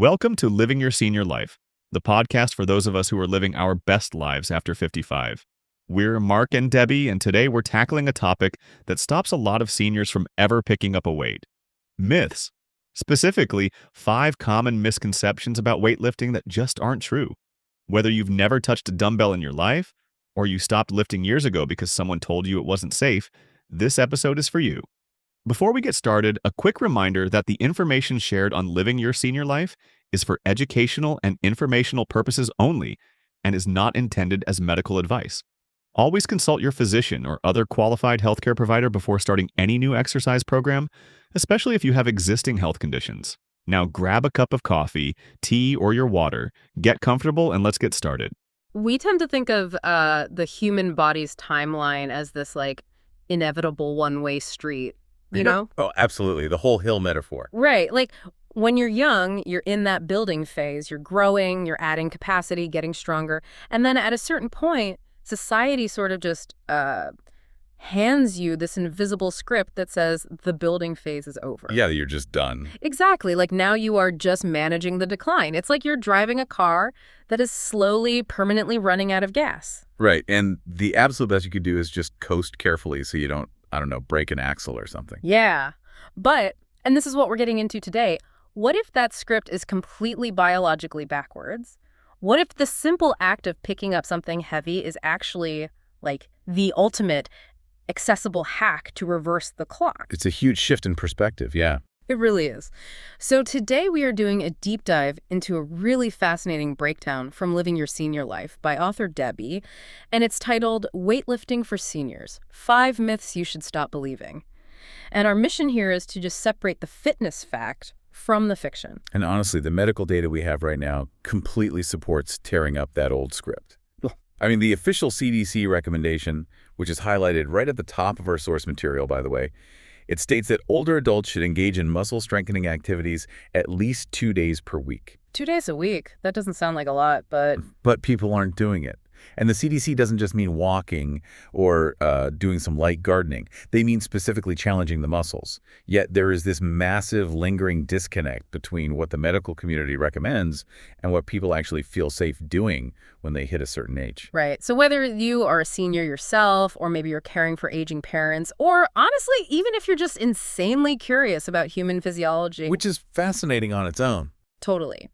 Welcome to Living Your Senior Life, the podcast for those of us who are living our best lives after 55. We're Mark and Debbie, and today we're tackling a topic that stops a lot of seniors from ever picking up a weight. Myths. Specifically, 5 common misconceptions about weightlifting that just aren't true. Whether you've never touched a dumbbell in your life, or you stopped lifting years ago because someone told you it wasn't safe, this episode is for you. Before we get started, a quick reminder that the information shared on Living Your Senior Life is for educational and informational purposes only and is not intended as medical advice. Always consult your physician or other qualified healthcare provider before starting any new exercise program, especially if you have existing health conditions. Now grab a cup of coffee, tea, or your water, get comfortable, and let's get started. We tend to think of the human body's timeline as this inevitable one-way street. You know? Oh, absolutely. The whole hill metaphor. Right. Like when you're young, you're in that building phase. You're growing, you're adding capacity, getting stronger. And then at a certain point, society sort of just hands you this invisible script that says the building phase is over. Yeah, you're just done. Exactly. Like now you are just managing the decline. It's like you're driving a car that is slowly, permanently running out of gas. Right. And the absolute best you could do is just coast carefully so you don't, break an axle or something. Yeah. But, and this is what we're getting into today, what if that script is completely biologically backwards? What if the simple act of picking up something heavy is actually like the ultimate accessible hack to reverse the clock? It's a huge shift in perspective, yeah. It really is. So today we are doing a deep dive into a really fascinating breakdown from Living Your Senior Life by author Debbie, and it's titled Weightlifting for Seniors: 5 Myths You Should Stop Believing. And our mission here is to just separate the fitness fact from the fiction. And honestly, the medical data we have right now completely supports tearing up that old script. The official CDC recommendation, which is highlighted right at the top of our source material, by the way, it states that older adults should engage in muscle strengthening activities at least 2 days per week. 2 days a week? That doesn't sound like a lot, but... But people aren't doing it. And the CDC doesn't just mean walking or doing some light gardening. They mean specifically challenging the muscles. Yet there is this massive lingering disconnect between what the medical community recommends and what people actually feel safe doing when they hit a certain age. Right. So whether you are a senior yourself, or maybe you're caring for aging parents, or honestly, even if you're just insanely curious about human physiology. Which is fascinating on its own. Totally.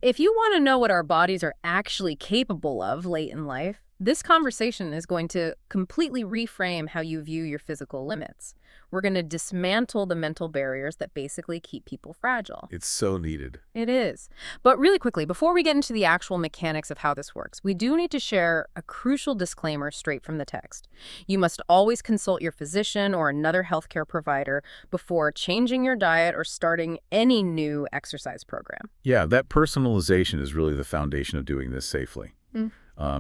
If you want to know what our bodies are actually capable of late in life, this conversation is going to completely reframe how you view your physical limits. We're going to dismantle the mental barriers that basically keep people fragile. It's so needed. It is. But really quickly, before we get into the actual mechanics of how this works, we do need to share a crucial disclaimer straight from the text. You must always consult your physician or another healthcare provider before changing your diet or starting any new exercise program. Yeah, that personalization is really the foundation of doing this safely.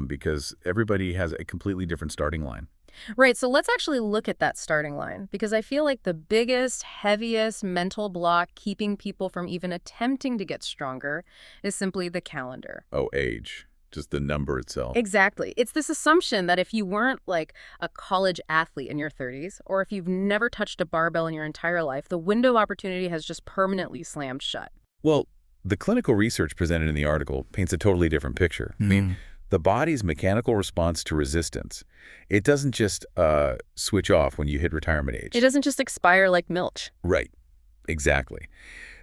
Because everybody has a completely different starting line. Right, so let's actually look at that starting line, because I feel like the biggest, heaviest mental block keeping people from even attempting to get stronger is simply the calendar. Oh, age. Just the number itself. Exactly. It's this assumption that if you weren't like a college athlete in your 30s, or if you've never touched a barbell in your entire life, the window of opportunity has just permanently slammed shut. Well, the clinical research presented in the article paints a totally different picture. The body's mechanical response to resistance, it doesn't just switch off when you hit retirement age. It doesn't just expire like milch. Right. Exactly.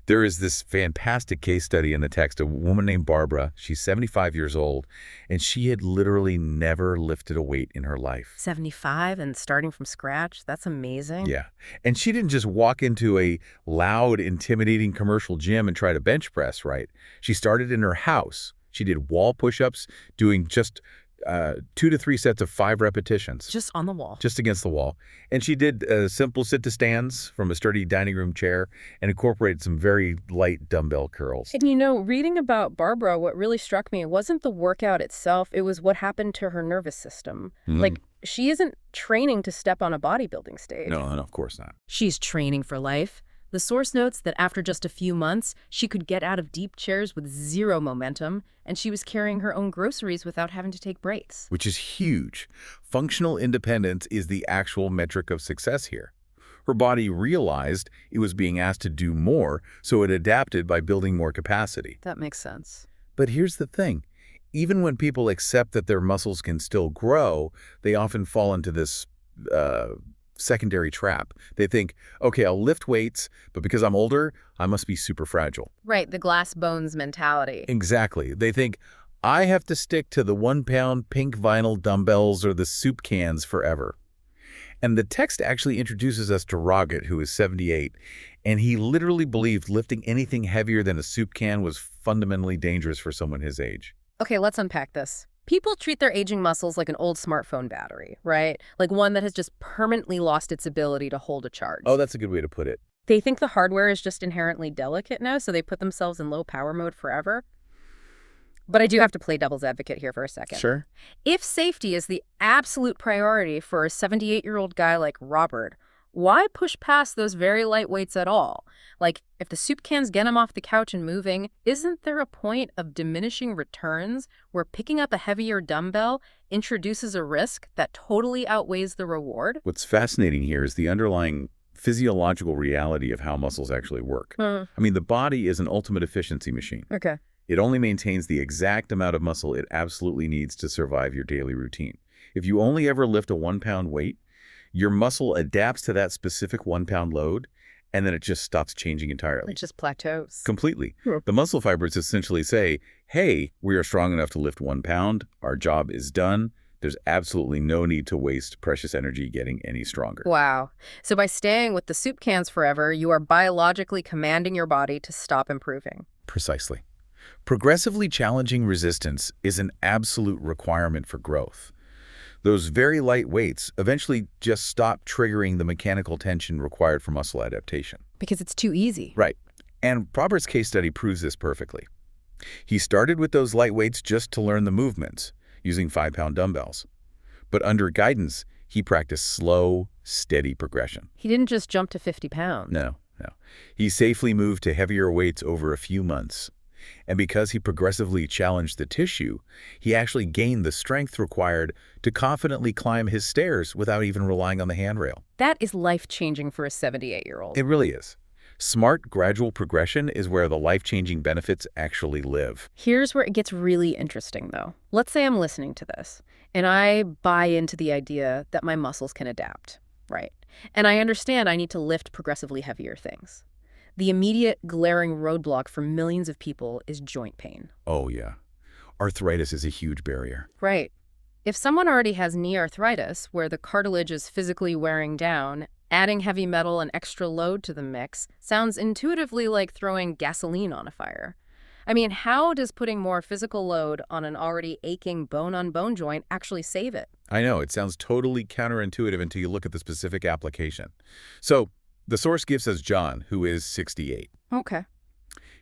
There is this fantastic case study in the text of a woman named Barbara. She's 75 years old, and she had literally never lifted a weight in her life. 75 and starting from scratch? That's amazing. Yeah. And she didn't just walk into a loud, intimidating commercial gym and try to bench press, right? She started in her house. She did wall push-ups, doing just 2 to 3 sets of 5 repetitions. Just on the wall. Just against the wall. And she did simple sit-to-stands from a sturdy dining room chair and incorporated some very light dumbbell curls. And reading about Barbara, what really struck me wasn't the workout itself, it was what happened to her nervous system. Like, she isn't training to step on a bodybuilding stage. No, of course not. She's training for life. The source notes that after just a few months, she could get out of deep chairs with 0 momentum, and she was carrying her own groceries without having to take breaks. Which is huge. Functional independence is the actual metric of success here. Her body realized it was being asked to do more, so it adapted by building more capacity. That makes sense. But here's the thing. Even when people accept that their muscles can still grow, they often fall into this secondary trap. They think, okay, I'll lift weights, but because I'm older, I must be super fragile. Right, the glass bones mentality. Exactly. They think, I have to stick to the 1-pound pink vinyl dumbbells or the soup cans forever. And the text actually introduces us to Roget, who is 78, and he literally believed lifting anything heavier than a soup can was fundamentally dangerous for someone his age. Okay, let's unpack this. People treat their aging muscles like an old smartphone battery, right? Like one that has just permanently lost its ability to hold a charge. Oh, that's a good way to put it. They think the hardware is just inherently delicate now, so they put themselves in low power mode forever. But I do have to play devil's advocate here for a second. Sure. If safety is the absolute priority for a 78-year-old guy like Robert, why push past those very light weights at all? Like, if the soup cans get him off the couch and moving, isn't there a point of diminishing returns where picking up a heavier dumbbell introduces a risk that totally outweighs the reward? What's fascinating here is the underlying physiological reality of how muscles actually work. I mean, the body is an ultimate efficiency machine. Okay. It only maintains the exact amount of muscle it absolutely needs to survive your daily routine. If you only ever lift a 1-pound weight, your muscle adapts to that specific 1-pound load, and then it just stops changing entirely. It just plateaus. Completely. The muscle fibers essentially say, hey, we are strong enough to lift 1 pound. Our job is done. There's absolutely no need to waste precious energy getting any stronger. Wow. So by staying with the soup cans forever, you are biologically commanding your body to stop improving. Precisely. Progressively challenging resistance is an absolute requirement for growth. Those very light weights eventually just stop triggering the mechanical tension required for muscle adaptation. Because it's too easy. Right. And Robert's case study proves this perfectly. He started with those light weights just to learn the movements, using 5-pound dumbbells. But under guidance, he practiced slow, steady progression. He didn't just jump to 50 pounds. No. He safely moved to heavier weights over a few months. And because he progressively challenged the tissue, he actually gained the strength required to confidently climb his stairs without even relying on the handrail. That is life-changing for a 78-year-old. It really is. Smart, gradual progression is where the life-changing benefits actually live. Here's where it gets really interesting, though. Let's say I'm listening to this, and I buy into the idea that my muscles can adapt, right? And I understand I need to lift progressively heavier things. The immediate, glaring roadblock for millions of people is joint pain. Oh, yeah. Arthritis is a huge barrier. Right. If someone already has knee arthritis, where the cartilage is physically wearing down, adding heavy metal and extra load to the mix sounds intuitively like throwing gasoline on a fire. I mean, how does putting more physical load on an already aching bone-on-bone joint actually save it? I know, it sounds totally counterintuitive until you look at the specific application. So, the source gives us John, who is 68. Okay.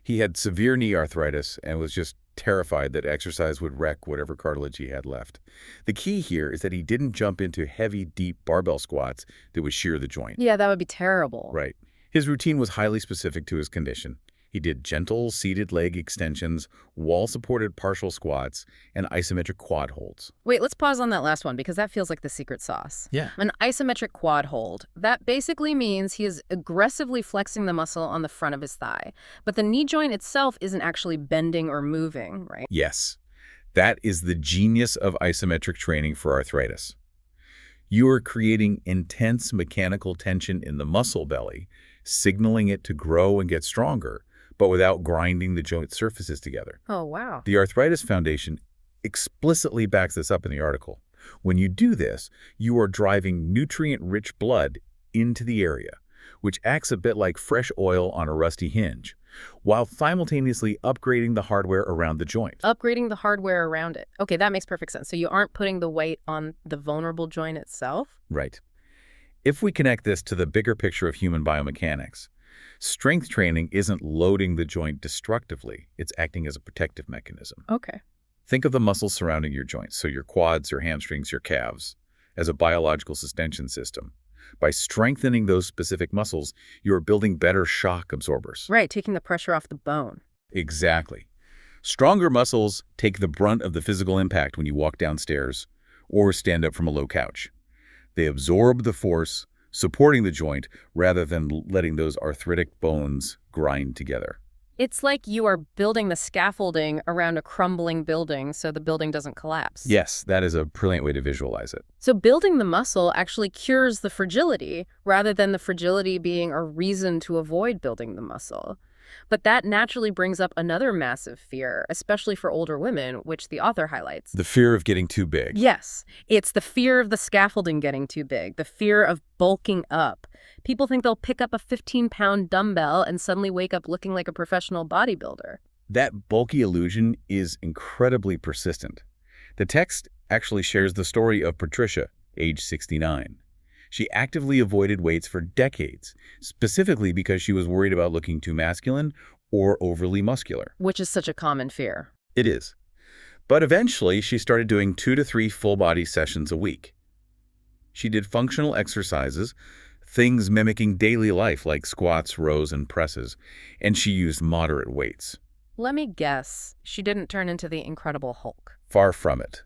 He had severe knee arthritis and was just terrified that exercise would wreck whatever cartilage he had left. The key here is that he didn't jump into heavy, deep barbell squats that would shear the joint. Yeah, that would be terrible. Right. His routine was highly specific to his condition. He did gentle, seated leg extensions, wall-supported partial squats, and isometric quad holds. Wait, let's pause on that last one because that feels like the secret sauce. Yeah. An isometric quad hold. That basically means he is aggressively flexing the muscle on the front of his thigh. But the knee joint itself isn't actually bending or moving, right? Yes. That is the genius of isometric training for arthritis. You are creating intense mechanical tension in the muscle belly, signaling it to grow and get stronger, but without grinding the joint surfaces together. Oh, wow. The Arthritis Foundation explicitly backs this up in the article. When you do this, you are driving nutrient-rich blood into the area, which acts a bit like fresh oil on a rusty hinge, while simultaneously upgrading the hardware around the joint. Upgrading the hardware around it. Okay, that makes perfect sense. So you aren't putting the weight on the vulnerable joint itself? Right. If we connect this to the bigger picture of human biomechanics, strength training isn't loading the joint destructively. It's acting as a protective mechanism. Okay. Think of the muscles surrounding your joints, so your quads, your hamstrings, your calves, as a biological suspension system. By strengthening those specific muscles, you are building better shock absorbers. Right, taking the pressure off the bone. Exactly. Stronger muscles take the brunt of the physical impact when you walk downstairs or stand up from a low couch. They absorb the force, supporting the joint rather than letting those arthritic bones grind together. It's like you are building the scaffolding around a crumbling building so the building doesn't collapse. Yes, that is a brilliant way to visualize it. So building the muscle actually cures the fragility rather than the fragility being a reason to avoid building the muscle. But that naturally brings up another massive fear, especially for older women, which the author highlights. The fear of getting too big. Yes, it's the fear of the scaffolding getting too big, the fear of bulking up. People think they'll pick up a 15-pound dumbbell and suddenly wake up looking like a professional bodybuilder. That bulky illusion is incredibly persistent. The text actually shares the story of Patricia, age 69. She actively avoided weights for decades, specifically because she was worried about looking too masculine or overly muscular. Which is such a common fear. It is. But eventually, she started doing 2 to 3 full-body sessions a week. She did functional exercises, things mimicking daily life like squats, rows, and presses, and she used moderate weights. Let me guess, she didn't turn into the Incredible Hulk. Far from it.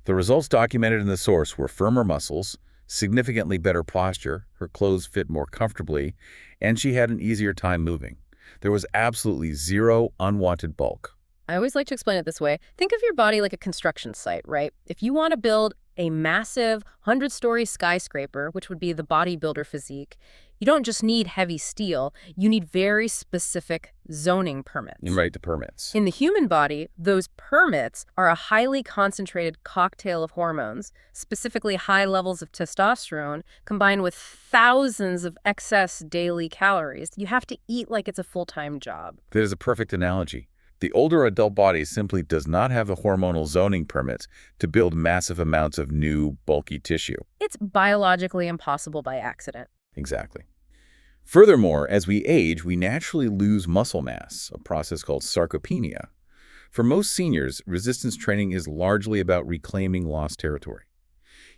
The results documented in the source were firmer muscles, significantly better posture, her clothes fit more comfortably, and she had an easier time moving. There was absolutely zero unwanted bulk. I always like to explain it this way. Think of your body like a construction site, right? If you want to build a massive 100-story skyscraper, which would be the bodybuilder physique, you don't just need heavy steel, you need very specific zoning permits. Right, the permits. In the human body, those permits are a highly concentrated cocktail of hormones, specifically high levels of testosterone, combined with thousands of excess daily calories. You have to eat like it's a full-time job. That is a perfect analogy. The older adult body simply does not have the hormonal zoning permits to build massive amounts of new, bulky tissue. It's biologically impossible by accident. Exactly. Furthermore, as we age, we naturally lose muscle mass, a process called sarcopenia. For most seniors, resistance training is largely about reclaiming lost territory.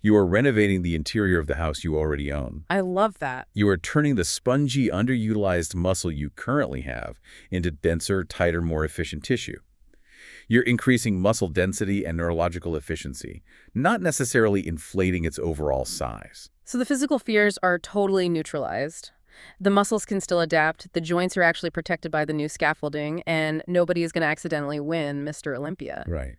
You are renovating the interior of the house you already own. I love that. You are turning the spongy, underutilized muscle you currently have into denser, tighter, more efficient tissue. You're increasing muscle density and neurological efficiency, not necessarily inflating its overall size. So the physical fears are totally neutralized. The muscles can still adapt, the joints are actually protected by the new scaffolding, and nobody is going to accidentally win Mr. Olympia. Right.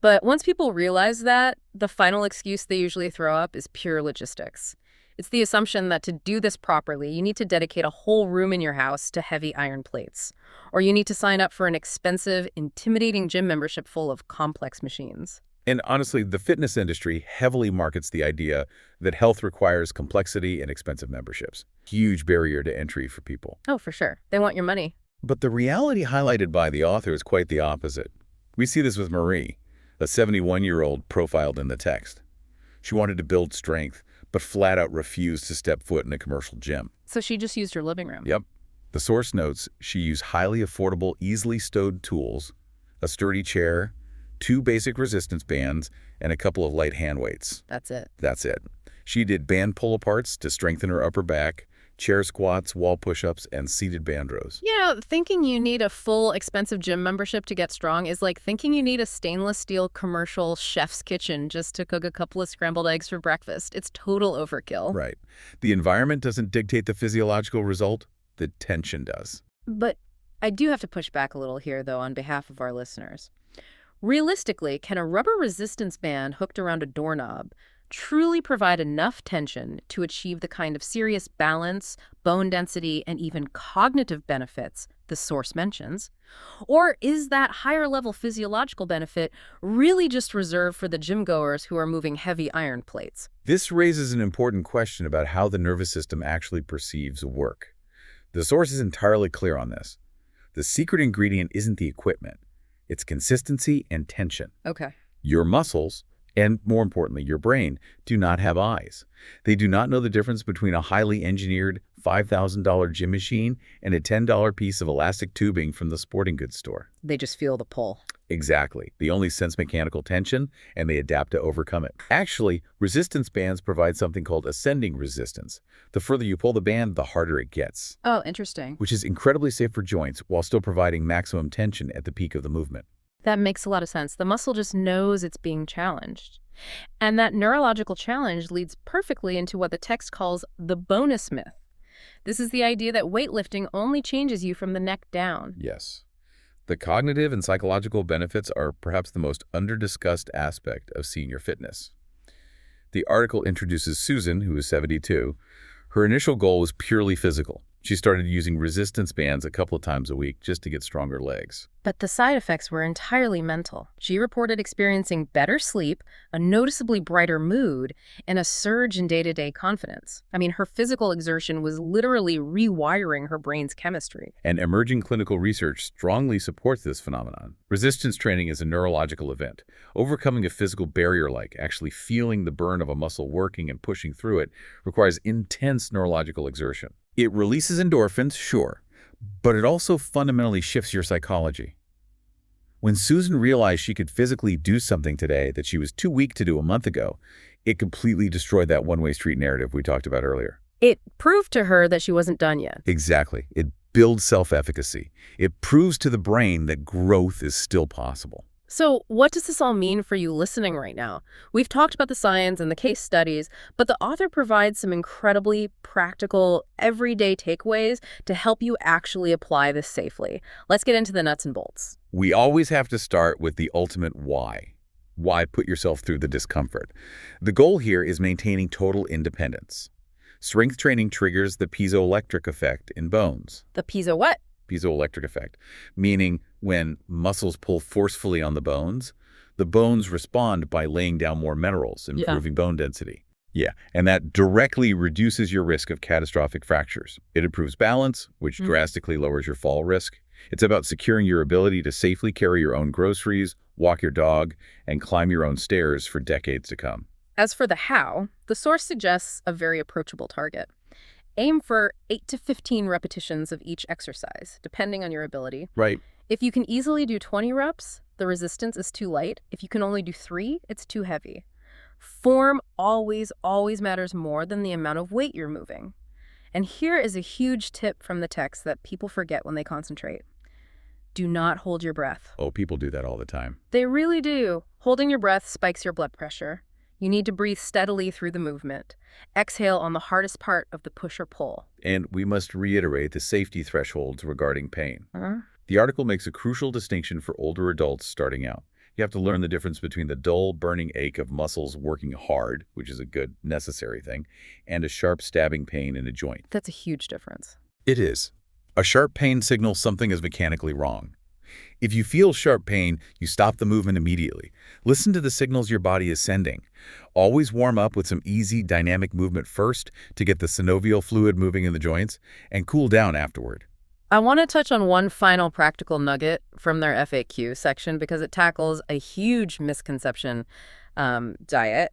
But once people realize that, the final excuse they usually throw up is pure logistics. It's the assumption that to do this properly, you need to dedicate a whole room in your house to heavy iron plates. Or you need to sign up for an expensive, intimidating gym membership full of complex machines. And honestly, the fitness industry heavily markets the idea that health requires complexity and expensive memberships. Huge barrier to entry for people. Oh, for sure. They want your money. But the reality highlighted by the author is quite the opposite. We see this with Marie, a 71-year-old profiled in the text. She wanted to build strength, but flat out refused to step foot in a commercial gym. So she just used her living room. Yep. The source notes she used highly affordable, easily stowed tools, a sturdy chair, 2 basic resistance bands, and a couple of light hand weights. That's it. That's it. She did band pull-aparts to strengthen her upper back, chair squats, wall push-ups, and seated band rows. You know, thinking you need a full expensive gym membership to get strong is like thinking you need a stainless steel commercial chef's kitchen just to cook a couple of scrambled eggs for breakfast. It's total overkill. Right. The environment doesn't dictate the physiological result. The tension does. But I do have to push back a little here, though, on behalf of our listeners. Realistically, can a rubber resistance band hooked around a doorknob truly provide enough tension to achieve the kind of serious balance, bone density, and even cognitive benefits the source mentions? Or is that higher-level physiological benefit really just reserved for the gym goers who are moving heavy iron plates? This raises an important question about how the nervous system actually perceives work. The source is entirely clear on this. The secret ingredient isn't the equipment. It's consistency and tension. Okay. Your muscles, and more importantly, your brain, do not have eyes. They do not know the difference between a highly engineered $5,000 gym machine and a $10 piece of elastic tubing from the sporting goods store. They just feel the pull. Exactly. They only sense mechanical tension, and they adapt to overcome it. Actually, resistance bands provide something called ascending resistance. The further you pull the band, the harder it gets. Oh, interesting. Which is incredibly safe for joints while still providing maximum tension at the peak of the movement. That makes a lot of sense. The muscle just knows it's being challenged. And that neurological challenge leads perfectly into what the text calls the bonus myth. This is the idea that weightlifting only changes you from the neck down. Yes. The cognitive and psychological benefits are perhaps the most under-discussed aspect of senior fitness. The article introduces Susan, who is 72. Her initial goal was purely physical. She started using resistance bands a couple of times a week just to get stronger legs. But the side effects were entirely mental. She reported experiencing better sleep, a noticeably brighter mood, and a surge in day-to-day confidence. I mean, her physical exertion was literally rewiring her brain's chemistry. And emerging clinical research strongly supports this phenomenon. Resistance training is a neurological event. Overcoming a physical barrier like actually feeling the burn of a muscle working and pushing through it requires intense neurological exertion. It releases endorphins, sure, but it also fundamentally shifts your psychology. When Susan realized she could physically do something today that she was too weak to do a month ago, it completely destroyed that one-way street narrative we talked about earlier. It proved to her that she wasn't done yet. Exactly. It builds self-efficacy. It proves to the brain that growth is still possible. So what does this all mean for you listening right now? We've talked about the science and the case studies, but the author provides some incredibly practical, everyday takeaways to help you actually apply this safely. Let's get into the nuts and bolts. We always have to start with the ultimate why. Why put yourself through the discomfort? The goal here is maintaining total independence. Strength training triggers the piezoelectric effect in bones. The piezo what? Piezoelectric effect, meaning when muscles pull forcefully on the bones respond by laying down more minerals, improving bone density. Yeah, and that directly reduces your risk of catastrophic fractures. It improves balance, which drastically lowers your fall risk. It's about securing your ability to safely carry your own groceries, walk your dog, and climb your own stairs for decades to come. As for the how, the source suggests a very approachable target. Aim for 8 to 15 repetitions of each exercise, depending on your ability. Right. If you can easily do 20 reps, the resistance is too light. If you can only do 3, it's too heavy. Form always matters more than the amount of weight you're moving. And here is a huge tip from the text that people forget when they concentrate. Do not hold your breath. Oh, people do that all the time. They really do. Holding your breath spikes your blood pressure. You need to breathe steadily through the movement. Exhale on the hardest part of the push or pull. And we must reiterate the safety thresholds regarding pain. The article makes a crucial distinction for older adults starting out. You have to learn the difference between the dull, burning ache of muscles working hard, which is a good, necessary thing, and a sharp stabbing pain in a joint. That's a huge difference. It is. A sharp pain signals something is mechanically wrong. If you feel sharp pain, you stop the movement immediately. Listen to the signals your body is sending. Always warm up with some easy, dynamic movement first to get the synovial fluid moving in the joints, and cool down afterward. I want to touch on one final practical nugget from their FAQ section because it tackles a huge misconception diet.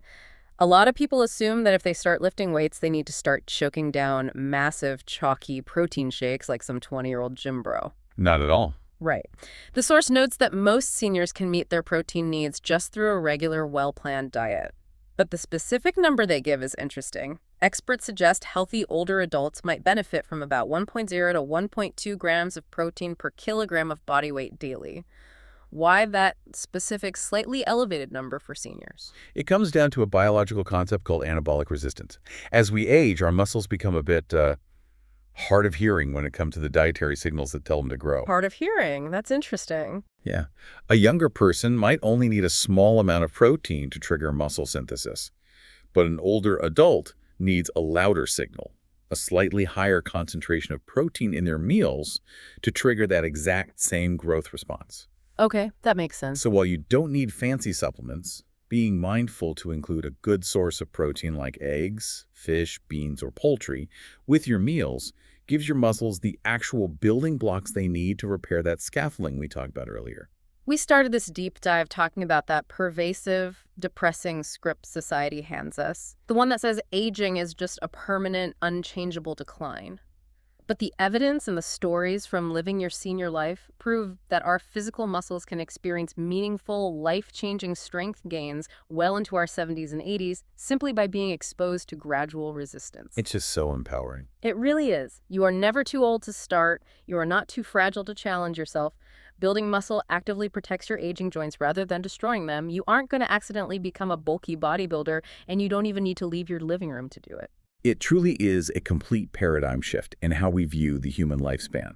A lot of people assume that if they start lifting weights, they need to start choking down massive, chalky protein shakes like some 20-year-old gym bro. Not at all. Right. The source notes that most seniors can meet their protein needs just through a regular, well-planned diet. But the specific number they give is interesting. Experts suggest healthy older adults might benefit from about 1.0 to 1.2 grams of protein per kilogram of body weight daily. Why that specific, slightly elevated number for seniors? It comes down to a biological concept called anabolic resistance. As we age, our muscles become a bit hard of hearing when it comes to the dietary signals that tell them to grow. Hard of hearing. That's interesting. Yeah. A younger person might only need a small amount of protein to trigger muscle synthesis, but an older adult needs a louder signal, a slightly higher concentration of protein in their meals to trigger that exact same growth response. Okay, that makes sense. So while you don't need fancy supplements, being mindful to include a good source of protein like eggs, fish, beans, or poultry with your meals gives your muscles the actual building blocks they need to repair that scaffolding we talked about earlier. We started this deep dive talking about that pervasive, depressing script society hands us. The one that says aging is just a permanent, unchangeable decline. But the evidence and the stories from living your senior life prove that our physical muscles can experience meaningful, life-changing strength gains well into our 70s and 80s simply by being exposed to gradual resistance. It's just so empowering. It really is. You are never too old to start. You are not too fragile to challenge yourself. Building muscle actively protects your aging joints rather than destroying them. You aren't going to accidentally become a bulky bodybuilder, and you don't even need to leave your living room to do it. It truly is a complete paradigm shift in how we view the human lifespan.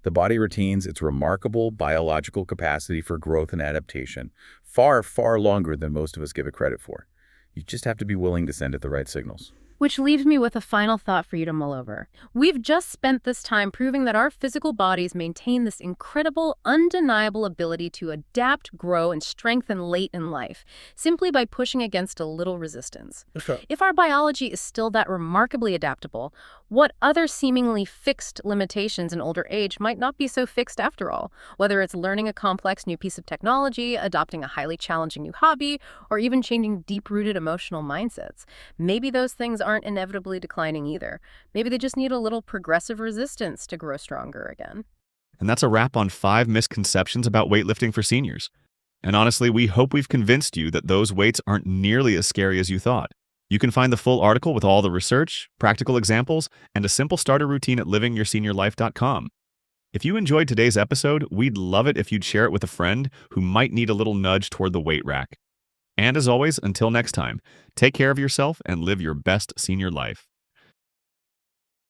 The body retains its remarkable biological capacity for growth and adaptation far, far longer than most of us give it credit for. You just have to be willing to send it the right signals. Which leaves me with a final thought for you to mull over. We've just spent this time proving that our physical bodies maintain this incredible, undeniable ability to adapt, grow, and strengthen late in life, simply by pushing against a little resistance. Sure. If our biology is still that remarkably adaptable, what other seemingly fixed limitations in older age might not be so fixed after all? Whether it's learning a complex new piece of technology, adopting a highly challenging new hobby, or even changing deep-rooted emotional mindsets. Maybe those things aren't inevitably declining either. Maybe they just need a little progressive resistance to grow stronger again. And that's a wrap on 5 misconceptions about weightlifting for seniors. And honestly, we hope we've convinced you that those weights aren't nearly as scary as you thought. You can find the full article with all the research, practical examples, and a simple starter routine at livingyourSeniorLife.com. If you enjoyed today's episode, we'd love it if you'd share it with a friend who might need a little nudge toward the weight rack. And as always, until next time, take care of yourself and live your best senior life.